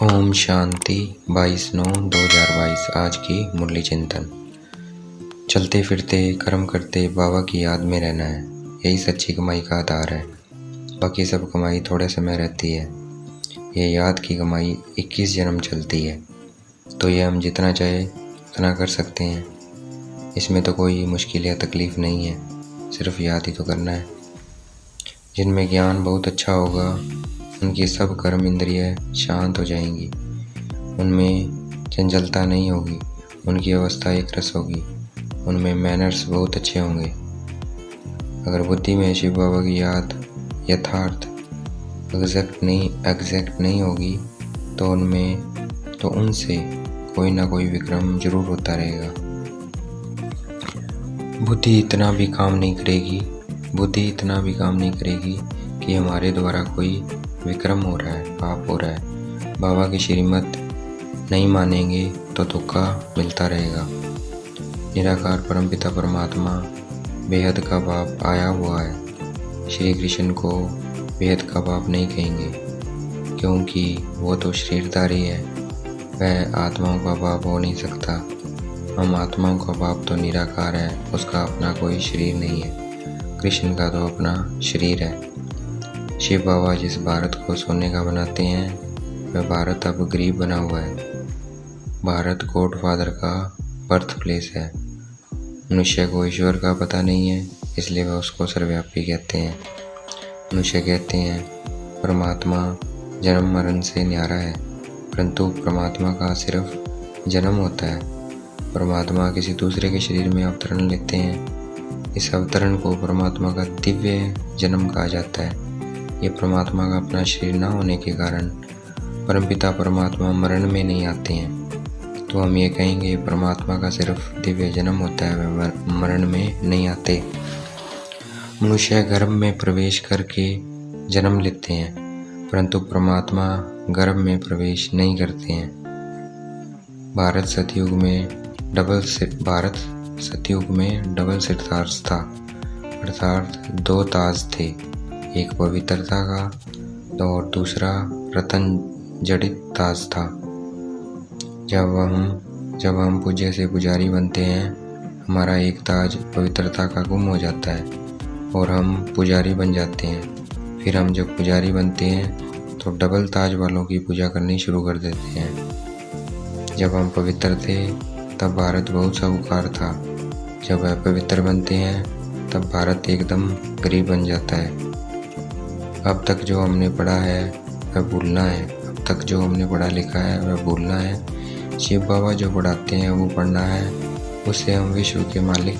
ओम शांति 22/9/2022। आज की मुरली चिंतन। चलते फिरते कर्म करते बाबा की याद में रहना है, यही सच्ची कमाई का आधार है। बाकी सब कमाई थोड़े समय रहती है, ये याद की कमाई 21 जन्म चलती है। तो ये हम जितना चाहे उतना कर सकते हैं, इसमें तो कोई मुश्किल या तकलीफ़ नहीं है, सिर्फ याद ही तो करना है। जिनमें ज्ञान बहुत अच्छा होगा उनकी सब कर्म इंद्रिय शांत हो जाएंगी, उनमें चंचलता नहीं होगी, उनकी अवस्था एक रस होगी, उनमें मैनर्स बहुत अच्छे होंगे। अगर बुद्धि में शिव बाबा की याद यथार्थ एग्जैक्ट नहीं होगी तो उनसे कोई ना कोई विक्रम जरूर होता रहेगा। बुद्धि इतना भी काम नहीं करेगी कि हमारे द्वारा कोई विक्रम हो रहा है, पाप हो रहा है। बाबा की श्रीमत नहीं मानेंगे तो धोखा मिलता रहेगा। निराकार परमपिता परमात्मा बेहद का बाप आया हुआ है। श्री कृष्ण को बेहद का बाप नहीं कहेंगे, क्योंकि वो तो शरीरधारी है, वह आत्माओं का बाप हो नहीं सकता। हम आत्माओं का बाप तो निराकार है, उसका अपना कोई शरीर नहीं है। कृष्ण का तो अपना शरीर है। शिव बाबा जिस भारत को सोने का बनाते हैं, वह भारत अब गरीब बना हुआ है। भारत गॉड फादर का बर्थ प्लेस है। मनुष्य को ईश्वर का पता नहीं है, इसलिए वह उसको सर्वव्यापी कहते हैं। मनुष्य कहते हैं परमात्मा जन्म मरण से न्यारा है, परंतु परमात्मा का सिर्फ जन्म होता है। परमात्मा किसी दूसरे के शरीर में अवतरण लेते हैं। इस अवतरण को परमात्मा का दिव्य जन्म कहा जाता है। ये परमात्मा का अपना शरीर न होने के कारण परमपिता परमात्मा मरण में नहीं आते हैं। तो हम ये कहेंगे परमात्मा का सिर्फ दिव्य जन्म होता है, वह मरण में नहीं आते। मनुष्य गर्भ में प्रवेश करके जन्म लेते हैं, परंतु परमात्मा गर्भ में प्रवेश नहीं करते हैं। भारत सतयुग में डबल सिद्धार्थ था, अर्थात दो ताज थे, एक पवित्रता का और दूसरा रतन जड़ित ताज था। जब हम पूज्य से पुजारी बनते हैं, हमारा एक ताज पवित्रता का गुम हो जाता है और हम पुजारी बन जाते हैं। फिर हम जब पुजारी बनते हैं तो डबल ताज वालों की पूजा करनी शुरू कर देते हैं। जब हम पवित्र थे तब भारत बहुत साहूकार था। जब वह पवित्र बनते हैं तब भारत एकदम गरीब बन जाता है। अब तक जो हमने पढ़ा है वह भूलना है, अब तक जो हमने पढ़ा लिखा है वह भूलना है। शिव बाबा जो पढ़ाते हैं वो पढ़ना है, उससे हम विश्व के मालिक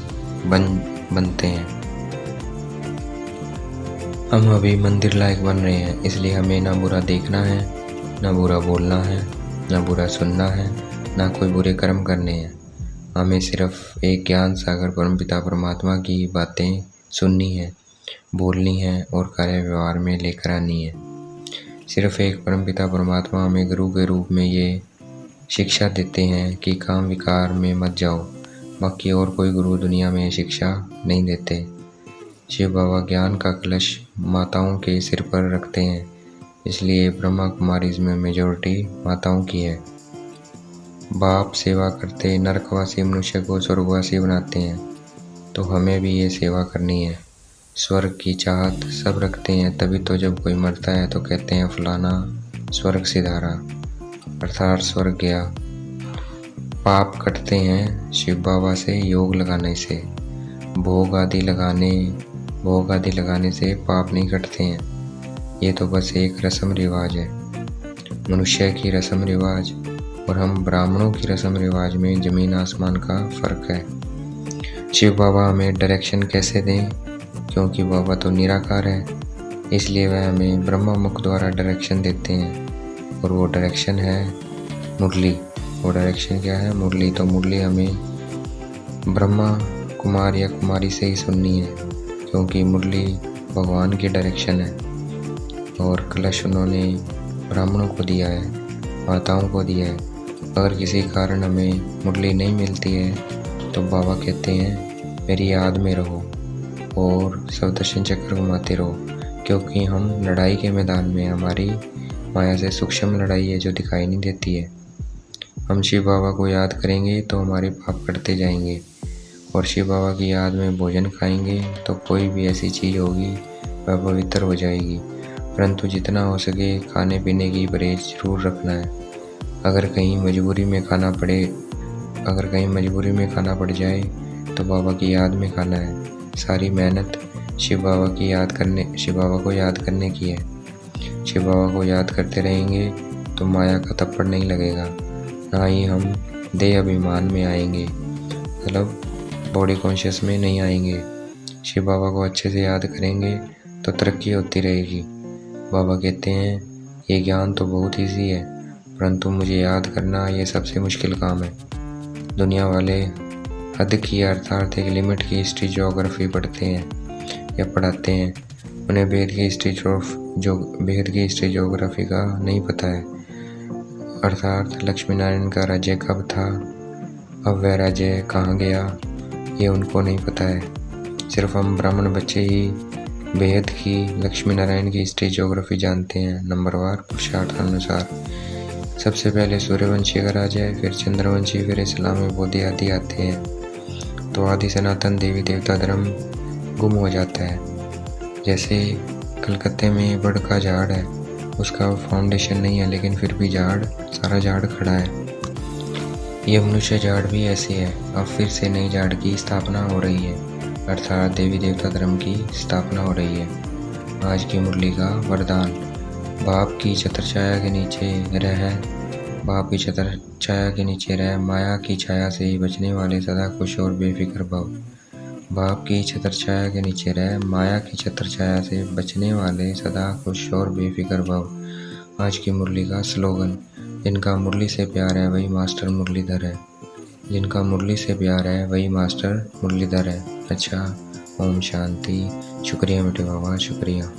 बनते हैं। हम अभी मंदिर लायक बन रहे हैं, इसलिए हमें ना बुरा देखना है, ना बुरा बोलना है, ना बुरा सुनना है, ना कोई बुरे कर्म करने हैं। हमें सिर्फ एक ज्ञान सागर परमपिता परमात्मा की बातें सुननी है, बोलनी है और कार्य व्यवहार में लेकर आनी है। सिर्फ एक परमपिता परमात्मा हमें गुरु के रूप में ये शिक्षा देते हैं कि काम विकार में मत जाओ। बाकी और कोई गुरु दुनिया में शिक्षा नहीं देते। शिव बाबा ज्ञान का कलश माताओं के सिर पर रखते हैं, इसलिए ब्रह्मा कुमारी में मेजॉरिटी माताओं की है। बाप सेवा करते नरकवासी मनुष्य को स्वर्गवासी बनाते हैं, तो हमें भी ये सेवा करनी है। स्वर्ग की चाहत सब रखते हैं, तभी तो जब कोई मरता है तो कहते हैं फलाना स्वर्ग सिधारा, अर्थात स्वर्ग गया। पाप कटते हैं शिव बाबा से योग लगाने से। भोग आदि लगाने से पाप नहीं कटते हैं। ये तो बस एक रस्म रिवाज है। मनुष्य की रस्म रिवाज और हम ब्राह्मणों की रस्म रिवाज में जमीन आसमान का फर्क है। शिव बाबा हमें डायरेक्शन कैसे दें, क्योंकि बाबा तो निराकार है, इसलिए वह हमें ब्रह्मा मुख द्वारा डायरेक्शन देते हैं। और वो डायरेक्शन है मुरली। वो डायरेक्शन क्या है? मुरली। तो मुरली हमें ब्रह्मा कुमार या कुमारी से ही सुननी है, क्योंकि मुरली भगवान की डायरेक्शन है। और कलश उन्होंने ब्राह्मणों को दिया है, माताओं को दिया है। अगर किसी कारण हमें मुरली नहीं मिलती है तो बाबा कहते हैं मेरी याद में रहो और सप्तदर्शन चक्र घुमाते रहो, क्योंकि हम लड़ाई के मैदान में हमारी माया से सूक्ष्म लड़ाई है जो दिखाई नहीं देती है। हम शिव बाबा को याद करेंगे तो हमारे पाप कटते जाएंगे, और शिव बाबा की याद में भोजन खाएंगे तो कोई भी ऐसी चीज़ होगी वह पवित्र हो जाएगी। परंतु जितना हो सके खाने पीने की परहेज जरूर रखना है। अगर कहीं मजबूरी में खाना पड़ जाए तो बाबा की याद में खाना है। सारी मेहनत शिव बाबा को याद करने की है। शिव बाबा को याद करते रहेंगे तो माया का थप्पड़ नहीं लगेगा, ना ही हम देह अभिमान में आएंगे, मतलब बॉडी कॉन्शियस में नहीं आएंगे। शिव बाबा को अच्छे से याद करेंगे तो तरक्की होती रहेगी। बाबा कहते हैं ये ज्ञान तो बहुत ईजी है, परंतु मुझे याद करना ये सबसे मुश्किल काम है। दुनिया वाले हद की अर्थात एक लिमिट की हिस्ट्री ज्योग्राफी पढ़ते हैं या पढ़ाते हैं, उन्हें भेद की हिस्ट्री ज्योग्राफी का नहीं पता है। अर्थात लक्ष्मी नारायण का राज्य कब था, अब वह राज्य कहाँ गया, ये उनको नहीं पता है। सिर्फ हम ब्राह्मण बच्चे ही बेहद की लक्ष्मी नारायण की हिस्ट्री ज्योग्राफी जानते हैं, नंबरवार पुरुषार्थ अनुसार। सबसे पहले सूर्यवंशी का राज है, फिर चंद्रवंशी, फिर इस्लामी बोधि आदि आते हैं। तो आदि सनातन देवी देवता धर्म गुम हो जाता है। जैसे कलकत्ते में बड़ का झाड़ है, उसका फाउंडेशन नहीं है, लेकिन फिर भी सारा झाड़ खड़ा है। ये मनुष्य झाड़ भी ऐसे है। अब फिर से नई झाड़ की स्थापना हो रही है, अर्थात देवी देवता धर्म की स्थापना हो रही है। आज की मुरली का वरदान, बाप की छत्रछाया के नीचे रह, माया की छाया से बचने वाले सदा खुश और बेफिक्र भव। बाप की छत्रछाया के नीचे रह, माया की छत्रछाया से बचने वाले सदा खुश और बेफिक्र भव। आज की मुरली का स्लोगन, जिनका मुरली से प्यार है वही मास्टर मुरलीधर है। जिनका मुरली से प्यार है वही मास्टर मुरलीधर है। अच्छा, ओम शांति। शुक्रिया बेटे बाबा, शुक्रिया।